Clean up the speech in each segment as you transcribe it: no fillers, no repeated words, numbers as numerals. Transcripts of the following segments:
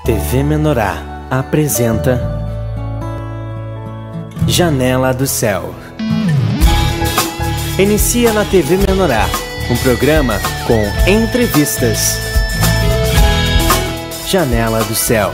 TV Menorá apresenta Janela do Céu. Inicia na TV Menorá um programa com entrevistas. Janela do Céu.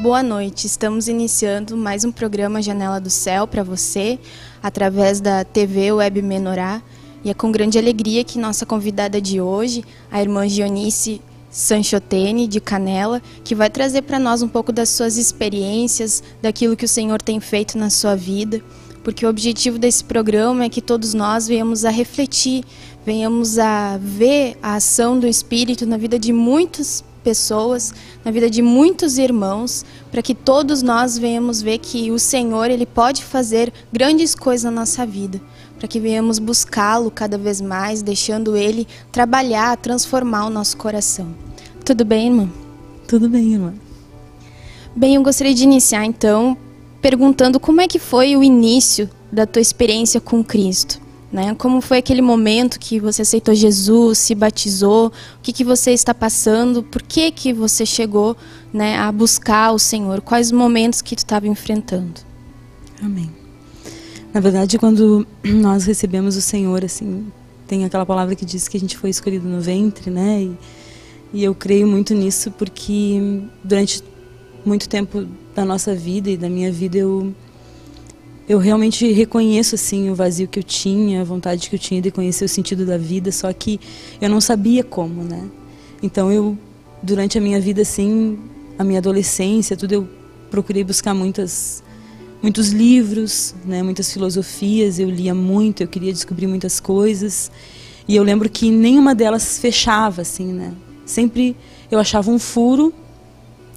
Boa noite, estamos iniciando mais um programa Janela do Céu para você, através da TV Web Menorá. E é com grande alegria que nossa convidada de hoje, a irmã Gionice Sanchotene, de Canela, que vai trazer para nós um pouco das suas experiências, daquilo que o Senhor tem feito na sua vida, porque o objetivo desse programa é que todos nós venhamos a refletir, venhamos a ver a ação do Espírito na vida de muitas pessoas, na vida de muitos irmãos, para que todos nós venhamos ver que o Senhor, Ele pode fazer grandes coisas na nossa vida, para que venhamos buscá-lo cada vez mais, deixando Ele trabalhar, transformar o nosso coração. Tudo bem, irmã? Tudo bem, irmã. Bem, eu gostaria de iniciar, então, perguntando como é que foi o início da tua experiência com Cristo, né? Como foi aquele momento que você aceitou Jesus, se batizou, o que você está passando, por que você chegou, né, a buscar o Senhor, quais os momentos que tu estava enfrentando? Amém. Na verdade, quando nós recebemos o Senhor, assim, tem aquela palavra que diz que a gente foi escolhido no ventre, né? E eu creio muito nisso porque durante muito tempo da nossa vida e da minha vida eu realmente reconheço, assim, o vazio que eu tinha, a vontade que eu tinha de conhecer o sentido da vida, só que eu não sabia como, né? Então durante a minha vida, assim, a minha adolescência, tudo, eu procurei buscar muitos livros, né, muitas filosofias, eu lia muito, eu queria descobrir muitas coisas, e eu lembro que nenhuma delas fechava, assim, né? Sempre eu achava um furo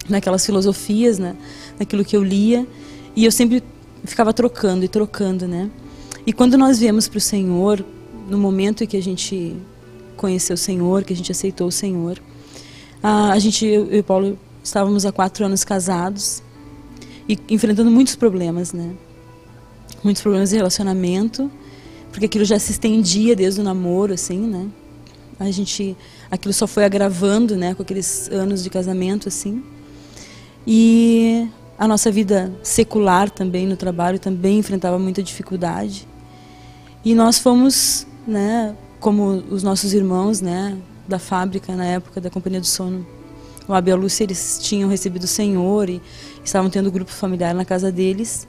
naquelas filosofias, né, naquilo que eu lia, e eu sempre ficava trocando e trocando, né? E quando nós viemos para o Senhor, no momento em que a gente conheceu o Senhor, que a gente aceitou o Senhor, eu e o Paulo estávamos há 4 anos casados, e enfrentando muitos problemas, né? Muitos problemas de relacionamento, porque aquilo já se estendia desde o namoro, assim, né? Aquilo só foi agravando, né, com aqueles anos de casamento, assim. E a nossa vida secular também, no trabalho, também enfrentava muita dificuldade. E nós fomos, né, como os nossos irmãos, né, da fábrica, na época da Companhia do Sono, o Abel e a Lúcia, eles tinham recebido o Senhor e estavam tendo um grupo familiar na casa deles.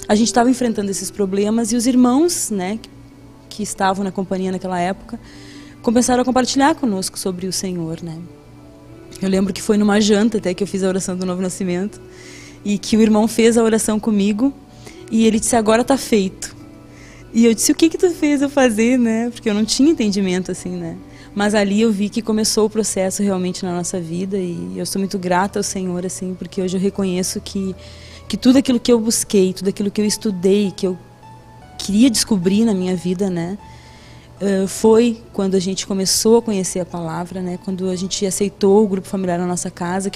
A gente estava enfrentando esses problemas e os irmãos, né, que estavam na companhia naquela época, começaram a compartilhar conosco sobre o Senhor, né. Eu lembro que foi numa janta até que eu fiz a oração do Novo Nascimento e que o irmão fez a oração comigo e ele disse: agora está feito. E eu disse: o que tu fez eu fazer, né, porque eu não tinha entendimento, assim, né. Mas ali eu vi que começou o processo realmente na nossa vida e eu sou muito grata ao Senhor, assim, porque hoje eu reconheço que tudo aquilo que eu busquei, tudo aquilo que eu estudei, que eu queria descobrir na minha vida, né, foi quando a gente começou a conhecer a palavra, né, quando a gente aceitou o grupo familiar na nossa casa,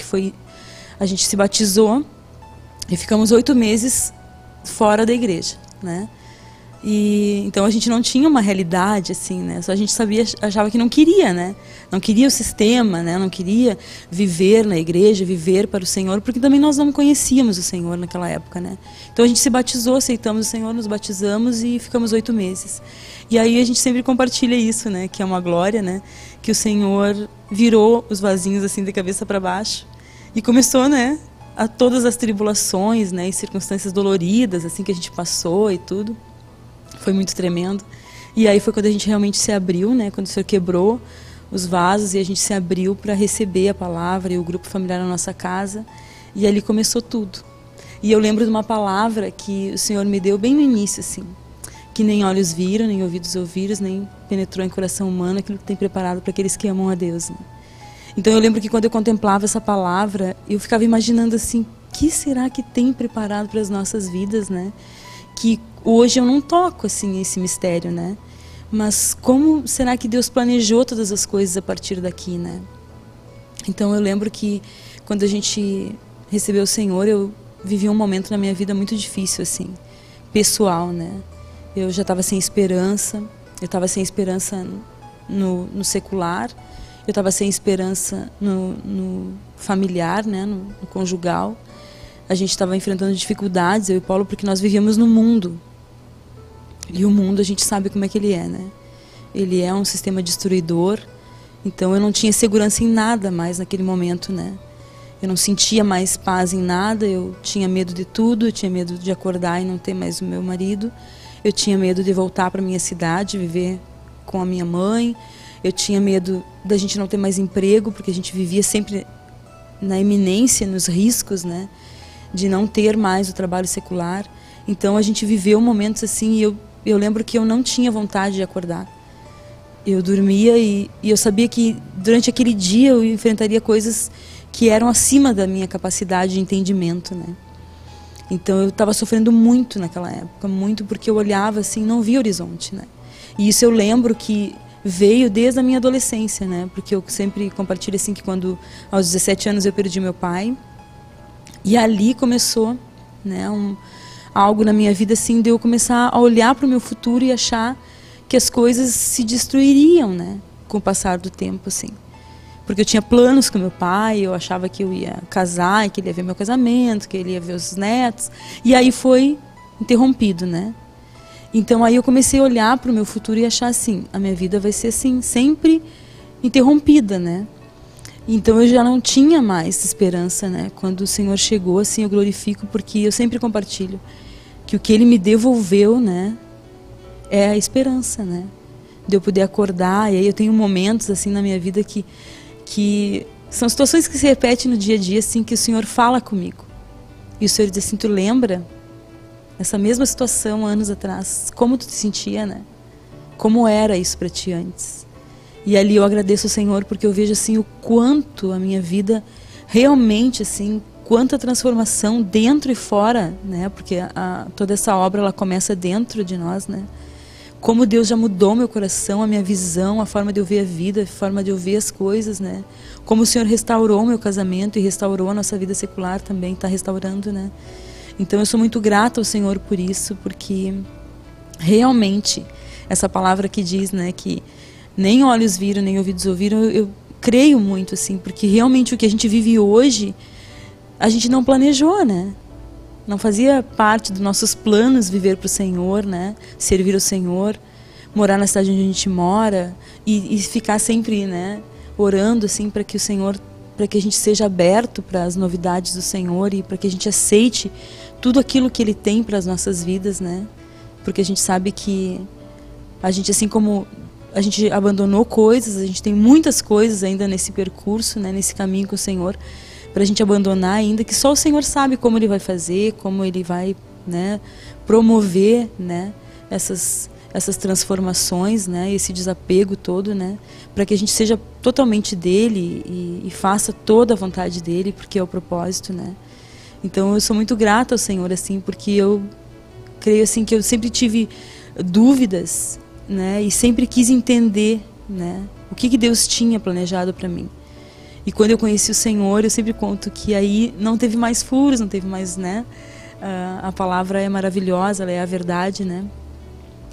a gente se batizou e ficamos 8 meses fora da igreja, né. E então a gente não tinha uma realidade, assim, né? Só a gente achava que não queria, né? Não queria o sistema, né? Não queria viver na igreja, viver para o Senhor, porque também nós não conhecíamos o Senhor naquela época, né? Então a gente se batizou, aceitamos o Senhor, nos batizamos e ficamos 8 meses. E aí a gente sempre compartilha isso, né? Que é uma glória, né? Que o Senhor virou os vasinhos assim de cabeça para baixo e começou, né? A todas as tribulações, né? E circunstâncias doloridas, assim, que a gente passou e tudo. Foi muito tremendo. E aí foi quando a gente realmente se abriu, né? Quando o Senhor quebrou os vasos e a gente se abriu para receber a palavra e o grupo familiar na nossa casa. E ali começou tudo. E eu lembro de uma palavra que o Senhor me deu bem no início, assim, que nem olhos viram, nem ouvidos ouviram, nem penetrou em coração humano aquilo que tem preparado para aqueles que amam a Deus, né? Então eu lembro que quando eu contemplava essa palavra, eu ficava imaginando assim, o que será que tem preparado para as nossas vidas, né? Que hoje eu não toco, assim, esse mistério, né? Mas como será que Deus planejou todas as coisas a partir daqui, né? Então eu lembro que quando a gente recebeu o Senhor, eu vivi um momento na minha vida muito difícil, assim, pessoal, né? Eu já estava sem esperança, eu estava sem esperança no secular eu estava sem esperança no familiar, né, no conjugal. A gente estava enfrentando dificuldades, eu e o Paulo, porque nós vivíamos no mundo. E o mundo, a gente sabe como é que ele é, né? Ele é um sistema destruidor. Então eu não tinha segurança em nada mais naquele momento, né? Eu não sentia mais paz em nada, eu tinha medo de tudo, eu tinha medo de acordar e não ter mais o meu marido. Eu tinha medo de voltar para minha cidade, viver com a minha mãe. Eu tinha medo da gente não ter mais emprego, porque a gente vivia sempre na iminência, nos riscos, né? De não ter mais o trabalho secular. Então a gente viveu momentos assim, e eu lembro que eu não tinha vontade de acordar. Eu dormia e eu sabia que durante aquele dia eu enfrentaria coisas que eram acima da minha capacidade de entendimento, né? Então eu estava sofrendo muito naquela época, muito, porque eu olhava assim, não via horizonte, né? E isso eu lembro que veio desde a minha adolescência, né? Porque eu sempre compartilho assim que quando aos 17 anos eu perdi meu pai, e ali começou, né, algo na minha vida assim de eu começar a olhar para o meu futuro e achar que as coisas se destruiriam, né, com o passar do tempo, assim. Porque eu tinha planos com meu pai, eu achava que eu ia casar, que ele ia ver meu casamento, que ele ia ver os netos, e aí foi interrompido, né? Então aí eu comecei a olhar para o meu futuro e achar assim, a minha vida vai ser assim, sempre interrompida, né? Então eu já não tinha mais esperança, né? Quando o Senhor chegou, assim, eu glorifico, porque eu sempre compartilho que o que Ele me devolveu, né, é a esperança, né? De eu poder acordar. E aí eu tenho momentos assim na minha vida que são situações que se repetem no dia a dia, assim, que o Senhor fala comigo. E o Senhor diz assim, tu lembra essa mesma situação anos atrás? Como tu te sentia, né? Como era isso para ti antes? E ali eu agradeço ao Senhor, porque eu vejo assim o quanto a minha vida realmente, assim, quanta transformação dentro e fora, né? Porque toda essa obra ela começa dentro de nós, né? Como Deus já mudou meu coração, a minha visão, a forma de eu ver a vida, a forma de eu ver as coisas, né? Como o Senhor restaurou meu casamento e restaurou a nossa vida secular também, está restaurando, né? Então eu sou muito grata ao Senhor por isso, porque realmente essa palavra que diz, né, que nem olhos viram, nem ouvidos ouviram, eu creio muito, assim, porque realmente o que a gente vive hoje, a gente não planejou, né? Não fazia parte dos nossos planos viver para o Senhor, né? Servir ao Senhor, morar na cidade onde a gente mora e ficar sempre, né, orando assim para que o Senhor, para que a gente seja aberto para as novidades do Senhor e para que a gente aceite tudo aquilo que Ele tem para as nossas vidas, né? Porque a gente sabe que a gente, assim como a gente abandonou coisas, a gente tem muitas coisas ainda nesse percurso, né, nesse caminho com o Senhor, para a gente abandonar ainda, que só o Senhor sabe como Ele vai fazer, como Ele vai, né, promover, né, essas transformações, né, esse desapego todo, né, para que a gente seja totalmente dele e faça toda a vontade dele, porque é o propósito, né. Então eu sou muito grata ao Senhor, assim, porque eu creio assim que eu sempre tive dúvidas, né, e sempre quis entender, né, o que Deus tinha planejado para mim. E quando eu conheci o Senhor, eu sempre conto que aí não teve mais furos, não teve mais, né? A palavra é maravilhosa, ela é a verdade, né?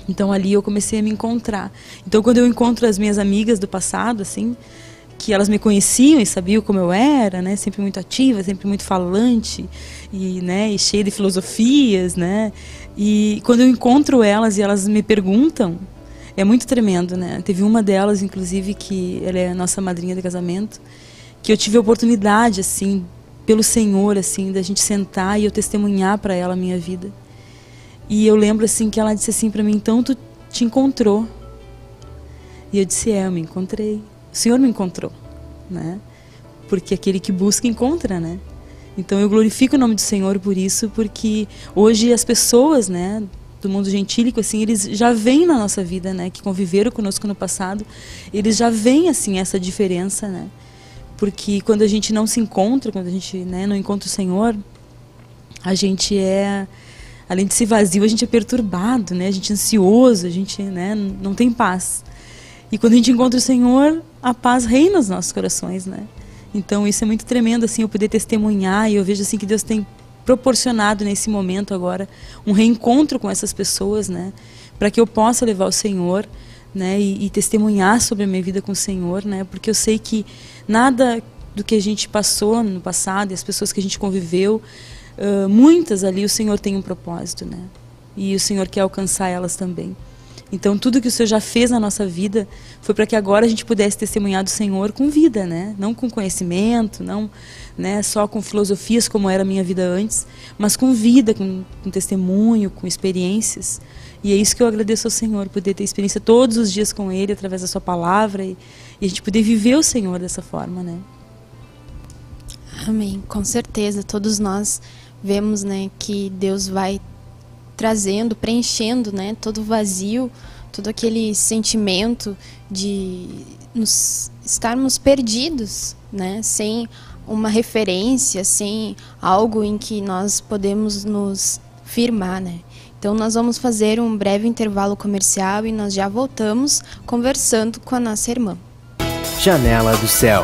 Então ali eu comecei a me encontrar. Então quando eu encontro as minhas amigas do passado, assim, que elas me conheciam e sabiam como eu era, né? Sempre muito ativa, sempre muito falante e, né, e cheia de filosofias, né? E quando eu encontro elas e elas me perguntam, é muito tremendo, né? Teve uma delas, inclusive, que ela é a nossa madrinha de casamento, que eu tive a oportunidade, assim, pelo Senhor, assim, da gente sentar e eu testemunhar para ela a minha vida. E eu lembro, assim, que ela disse assim para mim, então tu te encontrou. E eu disse, eu me encontrei. O Senhor me encontrou, né? Porque aquele que busca, encontra, né? Então eu glorifico o nome do Senhor por isso, porque hoje as pessoas, né, do mundo gentílico, assim, eles já veem na nossa vida, né, que conviveram conosco no passado, eles já veem, assim, essa diferença, né? Porque quando a gente não se encontra, quando a gente, né, não encontra o Senhor, a gente é, além de ser vazio, a gente é perturbado, né? A gente é ansioso, a gente, né, não tem paz. E quando a gente encontra o Senhor, a paz reina nos nossos corações, né? Então isso é muito tremendo, assim, eu poder testemunhar, e eu vejo assim que Deus tem proporcionado nesse momento agora um reencontro com essas pessoas, né? Para que eu possa levar o Senhor, né, e testemunhar sobre a minha vida com o Senhor, né, porque eu sei que nada do que a gente passou no passado e as pessoas que a gente conviveu, muitas ali o Senhor tem um propósito, né, e o Senhor quer alcançar elas também. Então tudo que o Senhor já fez na nossa vida foi para que agora a gente pudesse testemunhar do Senhor com vida, né, não com conhecimento, não, né, só com filosofias como era a minha vida antes, mas com vida, com testemunho, com experiências. E é isso que eu agradeço ao Senhor, poder ter experiência todos os dias com Ele, através da sua palavra, e a gente poder viver o Senhor dessa forma, né? Amém, com certeza. Todos nós vemos, né, que Deus vai trazendo, preenchendo, né, todo o vazio, todo aquele sentimento de nos estarmos perdidos, né, sem uma referência, sem algo em que nós podemos nos firmar, né? Então nós vamos fazer um breve intervalo comercial e nós já voltamos conversando com a nossa irmã. Janela do Céu.